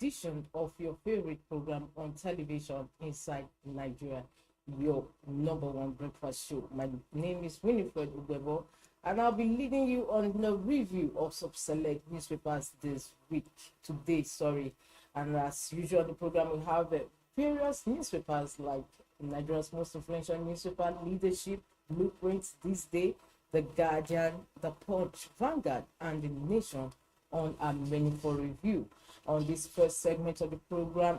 edition of your favorite program on television, Inside Nigeria, your number one breakfast show. My name is Winifred Ubebo, and I'll be leading you on the review of some select newspapers this week, And as usual, the program will have various newspapers like Nigeria's most influential newspaper, Leadership, Blueprints, THISDAY, The Guardian, The Punch, Vanguard, and The Nation on our menu for review. On this first segment of the program,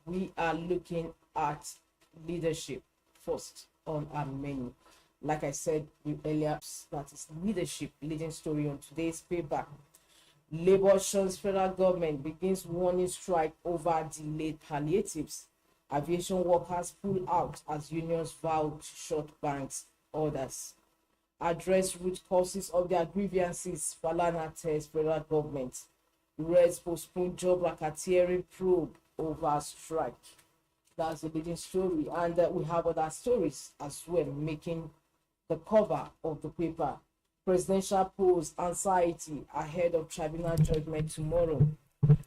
we are looking at leadership first on our menu. Like I said earlier, that is leadership, leading story on today's paper. Labour shuns federal government, begins warning strike over delayed palliatives. Aviation workers pull out as unions vow to short banks orders. Address root causes of their grievances, Falana tells federal government. Reds postpone job racketeering probe over strike. That's the leading story. And we have other stories as well making the cover of the paper. Presidential polls, anxiety ahead of tribunal judgment tomorrow.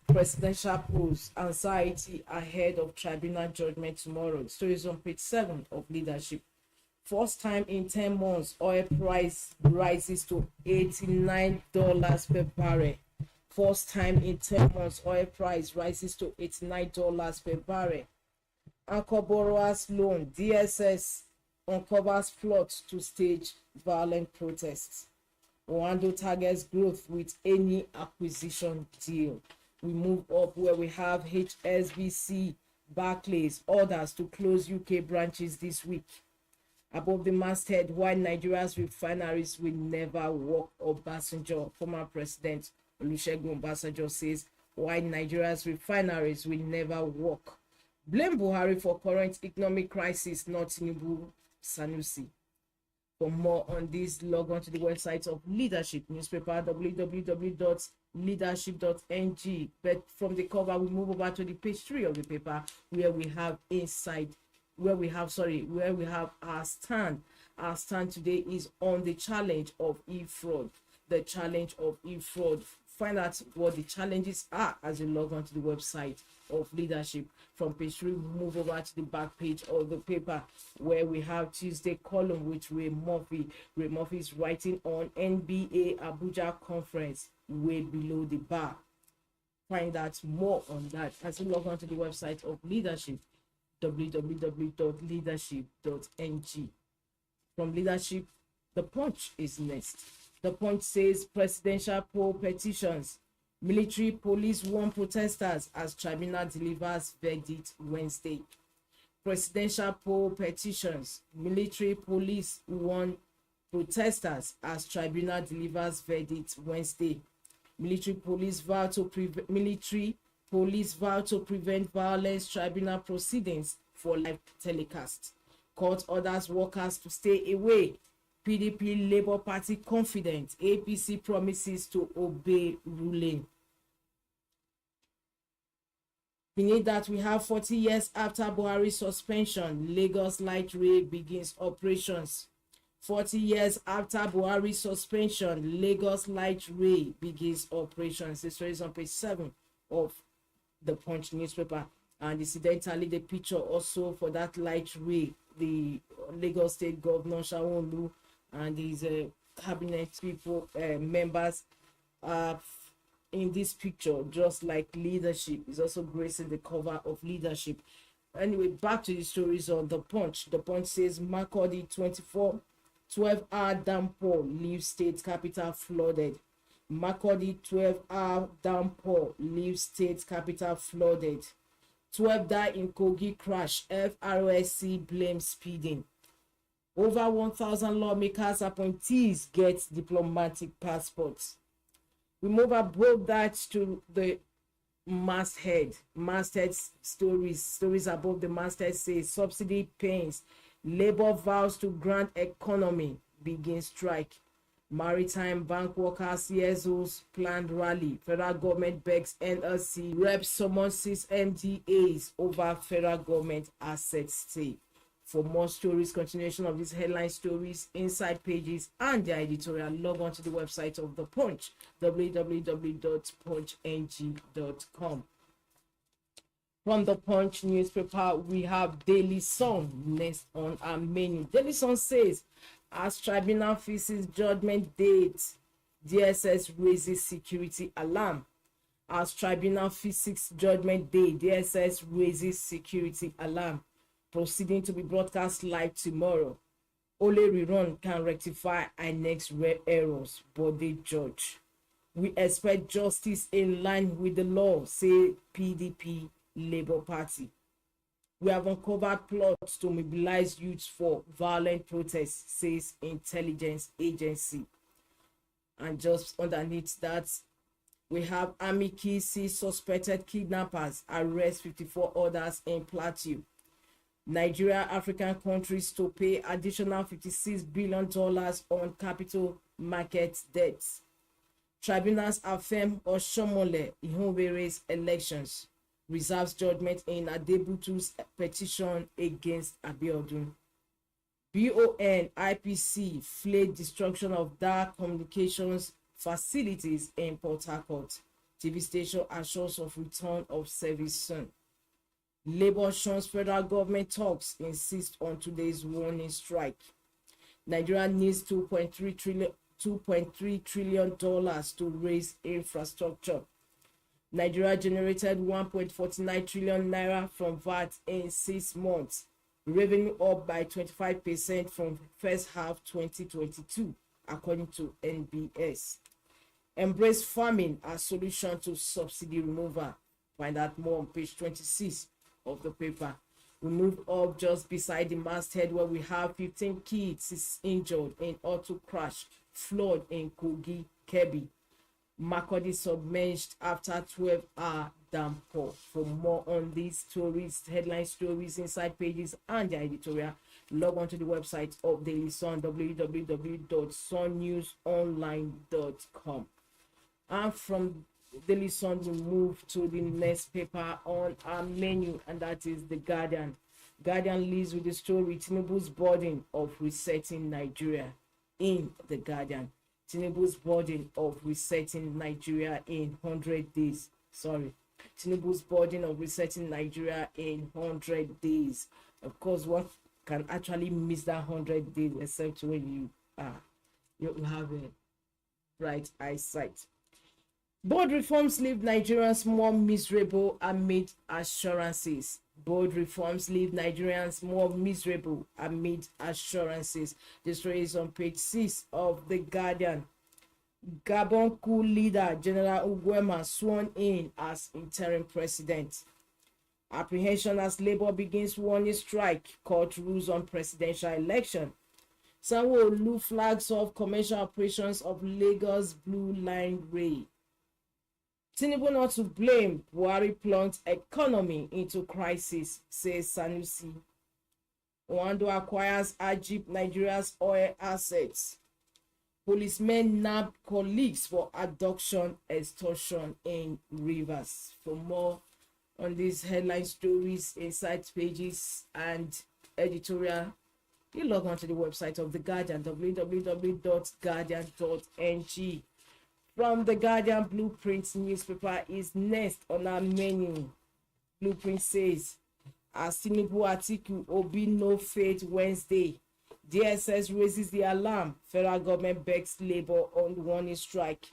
Presidential polls, anxiety ahead of tribunal judgment tomorrow. The story is on page 7 of Leadership. First time in 10 months, oil price rises to $89 per barrel. First time in 10 months, oil price rises to $89 per barrel. Anchor borrowers loan, DSS uncovers plot to stage violent protests. Rwanda targets growth with any acquisition deal. We move up where we have HSBC, Barclays, orders to close UK branches this week. Above the masthead, why Nigeria's refineries will never work. Obasanjo, former president Olusegun Obasanjo says why Nigeria's refineries will never work. Blame Buhari for current economic crisis, not Tinubu, Sanusi. For more on this, log on to the website of Leadership newspaper, www.leadership.ng. But from the cover, we move over to the page 3 of the paper where we have where we have our stand. Our stand today is on the challenge of e-fraud. The challenge of e-fraud. Find out what the challenges are as you log on to the website of Leadership. From page 3, we move over to the back page of the paper where we have Tuesday column with Ray Murphy. Ray Murphy is writing on NBA Abuja conference way below the bar. Find out more on that as you log on to the website of Leadership, www.leadership.ng. From Leadership, The Punch is next. The Punch says presidential poll petitions. Military police warn protesters as tribunal delivers verdict Wednesday. Presidential poll petitions. Military police warn protesters as tribunal delivers verdict Wednesday. Military police vow to prevent violence. Tribunal proceedings for live telecast. Court orders workers to stay away. PDP Labour Party confident. APC promises to obey ruling. Beneath that, we have 40 years after Buhari's suspension, Lagos Light Rail begins operations. 40 years after Buhari's suspension, Lagos Light Rail begins operations. This story is on page 7 of the Punch newspaper. And incidentally, the picture also for that light rail, the Lagos State Governor Shawolu and his cabinet people, members in this picture, just like Leadership is also gracing the cover of Leadership. Anyway, back to the stories on The Punch. The Punch says Makurdi 12-hour downpour leaves state capital flooded. Makurdi 12-hour downpour leaves state capital flooded. 12 die in Kogi crash. FRSC blames speeding. Over 1,000 lawmakers appointees get diplomatic passports. We move above that to the masthead. Masthead stories above the masthead say subsidy pains. Labour vows to grant economy, begins strike. Maritime bank workers CSOs planned rally. Federal government begs NLC. Reps summons 6 MDAs over federal government assets stay. For more stories, continuation of these headline stories, inside pages, and their editorial, log on to the website of The Punch, www.punchng.com. From the Punch newspaper, we have Daily Sun next on our menu. Daily Sun says, as tribunal faces judgment date, DSS raises security alarm. As tribunal faces judgment day, DSS raises security alarm. Proceeding to be broadcast live tomorrow. Only rerun can rectify INEC's errors, but they judge. We expect justice in line with the law, say PDP Labour Party. We have uncovered plots to mobilize youths for violent protests, says intelligence agency. And just underneath that, we have Army sees suspected kidnappers, arrest 54 others in Plateau. Nigeria, African countries to pay additional $56 billion on capital market debts. Tribunals affirm Oshomole Ihonwere's elections. Reserves judgment in Adebutu's petition against Abiodun. BON IPC flagged destruction of dark communications facilities in Port Harcourt. TV station assures of return of service soon. Labour shuns federal government talks, insist on today's warning strike. Nigeria needs $2.3 trillion to raise infrastructure. Nigeria generated 1.49 trillion naira from VAT in 6 months, revenue up by 25% from first half 2022, according to NBS. Embrace farming as solution to subsidy removal. Find out more on page 26 of the paper. We move up just beside the masthead where we have 15 kids injured in auto crash, flood in Kogi, Kebbi. Makurdi submerged after 12-hour downpour. For more on these stories, headline stories, inside pages, and their editorial, log on to the website of Daily Sun, www.sunnewsonline.com. And from Daily Sun, we move to the next paper on our menu, and that is The Guardian. Guardian leads with the story, Tinubu's burden of resetting Nigeria in The Guardian. Tinubu's burden of resetting Nigeria in 100 days. Tinubu's burden of resetting Nigeria in 100 days. Of course, one can actually miss that 100 days except when you have a bright eyesight. Bold reforms leave Nigerians more miserable amid assurances. Bold reforms leave Nigerians more miserable amid assurances. The story is on page 6 of The Guardian. Gabon coup leader General Nguema sworn in as interim president. Apprehension as Labour begins warning strike. Court rules on presidential election. Sanwo-Olu flags off commercial operations of Lagos Blue Line Rail. Tinubu not to blame, Buhari plunged economy into crisis, says Sanusi. Oando acquires Ajib Nigeria's oil assets. Policemen nabbed colleagues for abduction, extortion in Rivers. For more on these headline stories, inside pages, and editorial, you log on to the website of The Guardian, www.guardian.ng. From The Guardian, Blueprint newspaper is next on our menu. Blueprint says, as Tinubu Atiku Obi no faith Wednesday, DSS raises the alarm. Federal government begs Labour on warning strike.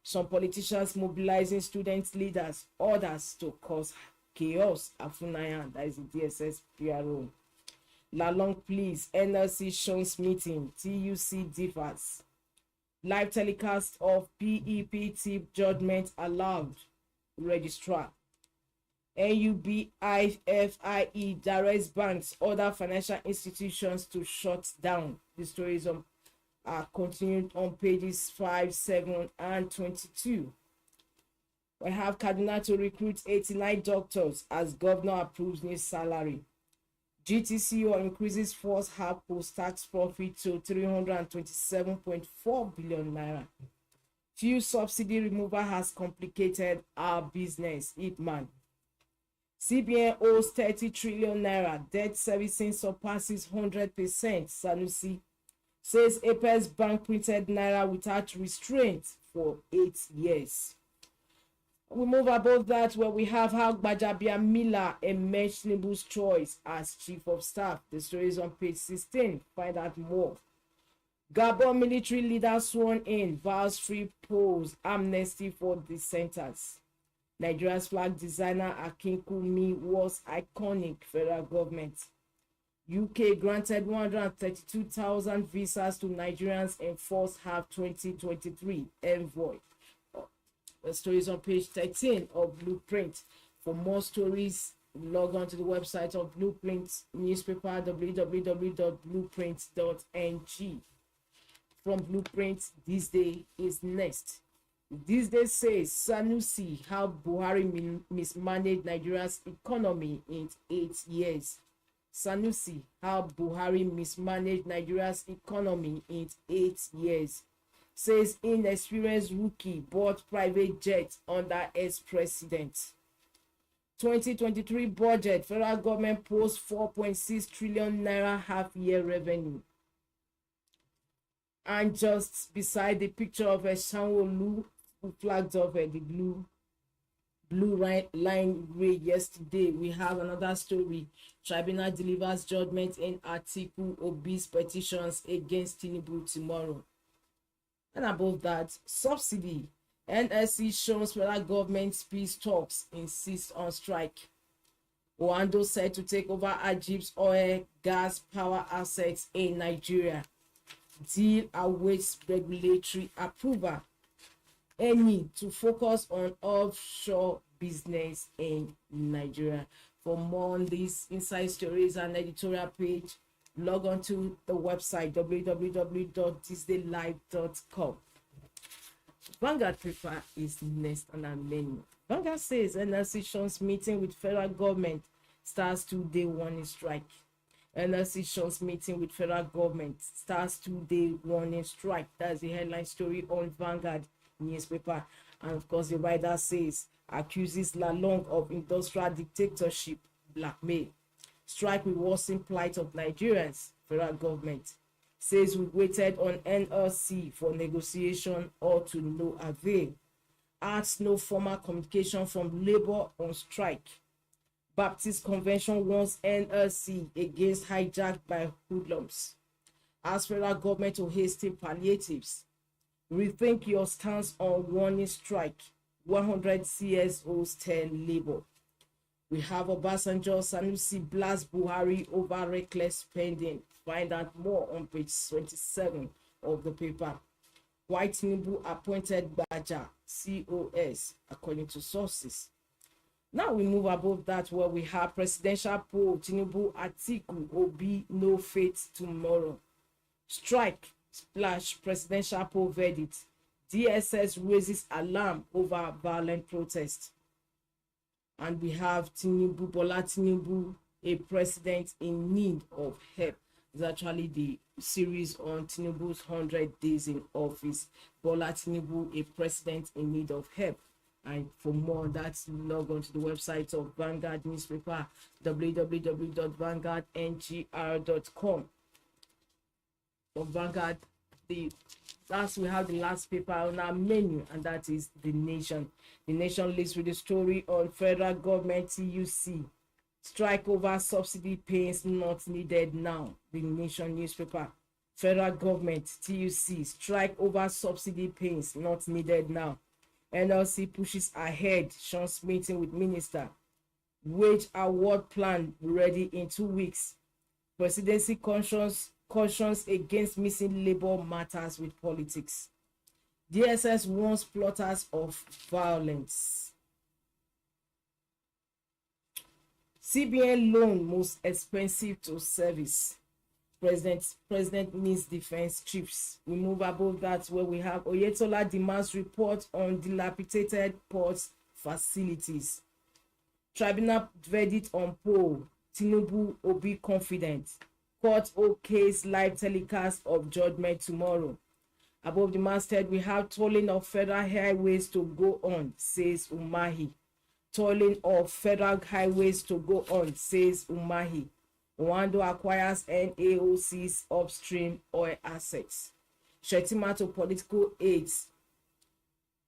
Some politicians mobilizing student leaders, others to cause chaos. Afunaya, that is the DSS PRO. Lalong please, NLC shuns meeting, TUC differs. Live telecast of PEPT judgment allowed. Registrar. NUBIFIE directs banks, other financial institutions to shut down. The stories are continued on pages 5, 7, and 22. We have Kaduna to recruit 89 doctors as governor approves new salary. GTCO increases first half post-tax profit to 327.4 billion naira. Fuel subsidy removal has complicated our business. Ipman. CBN owes 30 trillion naira. Debt servicing surpasses 100%. Sanusi says Apex Bank printed naira without restraint for 8 years. We move above that where we have how Gbajabiamila emerged Tinubu's choice as chief of staff. The story is on page 16. Find out more. Gabon military leader sworn in, vows free polls, amnesty for dissenters. Nigeria's flag designer Akinkunmi was iconic. Federal government. UK granted 132,000 visas to Nigerians in first half 2023. Envoy. The story is on page 13 of Blueprint. For more stories, log on to the website of Blueprint newspaper, www.blueprint.ng. From Blueprint, this day is next. This day says Sanusi, how Buhari mismanaged Nigeria's economy in 8 years. Sanusi, how Buhari mismanaged Nigeria's economy in 8 years. Says inexperienced rookie bought private jet under ex-president. 2023 budget, federal government posts 4.6 trillion naira half-year revenue. And just beside the picture of a Sanwo-Olu, who flagged off the blue line way yesterday, we have another story. Tribunal delivers judgment in Atiku Obi's petitions against Tinubu tomorrow. And above that, subsidy. NSC shows federal government's peace talks, insists on strike. Oando said to take over Ajib's oil, gas, power assets in Nigeria. Deal awaits regulatory approval. Any to focus on offshore business in Nigeria. For more on these inside stories and editorial page, log on to the website www.thisdaylive.com. Vanguard paper is next on our menu. Vanguard says NLC shows meeting with federal government starts 2-day warning strike. NLC shows meeting with federal government starts 2-day warning strike. That's the headline story on Vanguard newspaper. And of course, the writer says accuses Lalong of industrial dictatorship, blackmail. Strike will worsen plight of Nigerians. Federal government says we waited on NLC for negotiation or to no avail. Asks no formal communication from Labour on strike. Baptist Convention warns NLC against hijacked by hoodlums. Asks federal government to hasten palliatives. Rethink your stance on warning strike. 100 CSOs tell Labour. We have Obasanjo Sanusi blast Buhari over reckless spending. Find out more on page 27 of the paper. Why Tinubu appointed Gbaja COS, according to sources. Now we move above that where we have presidential poll, Tinubu, Atiku, Obi, no fate tomorrow. Strike, splash, presidential poll verdict. DSS raises alarm over violent protest. And we have Tinubu, Bola Tinubu, a president in need of help. It's actually the series on Tinubu's 100 days in office. Bola Tinubu, a president in need of help. And for more on that, log on to the website of Vanguard newspaper, www.vanguardngr.com. For Vanguard, we have the last paper on our menu, and that is The Nation. The Nation leads with the story on federal government TUC. Strike over subsidy pains not needed now. The Nation newspaper. Federal government TUC. Strike over subsidy pains not needed now. NLC pushes ahead. Sean's meeting with minister. Wage award plan ready in 2 weeks. Presidency cautions against missing labor matters with politics. DSS warns plotters of violence. CBN loan most expensive to service. President meets defense chiefs. We move above that where we have Oyetola demands report on dilapidated port facilities. Tribunal verdict on poll. Tinubu Obi confident. Court okays live telecast of judgment tomorrow. Above the masthead, we have tolling of federal highways to go on, says Umahi. Tolling of federal highways to go on, says Umahi. Oando acquires NAOC's upstream oil assets. Shettima to political aids.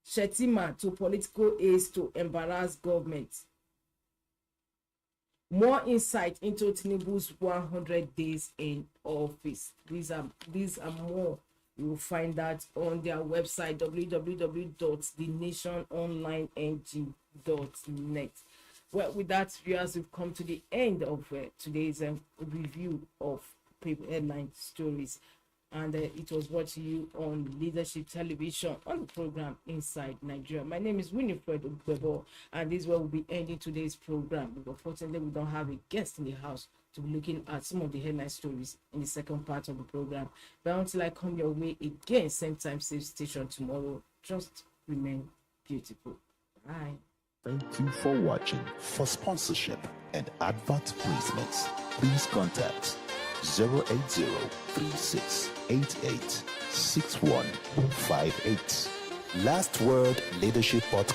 Shetima to political aides to embarrass government. More insight into Tinubu's 100 days in office. These are more. You will find that on their website www.thenationonlineng.net. Well, with that, viewers, we've come to the end of today's review of paper headline stories. And it was brought to you on Leadership Television on the program Inside Nigeria. My name is Winifred Ubebo, and this is where we'll be ending today's program. But unfortunately, we don't have a guest in the house to be looking at some of the headline stories in the second part of the program. But until I come your way again, same time, same station tomorrow, just remain beautiful. Bye. Thank you for watching. For sponsorship and advert placements, please contact 080-3688-6158. Last Word Leadership Podcast.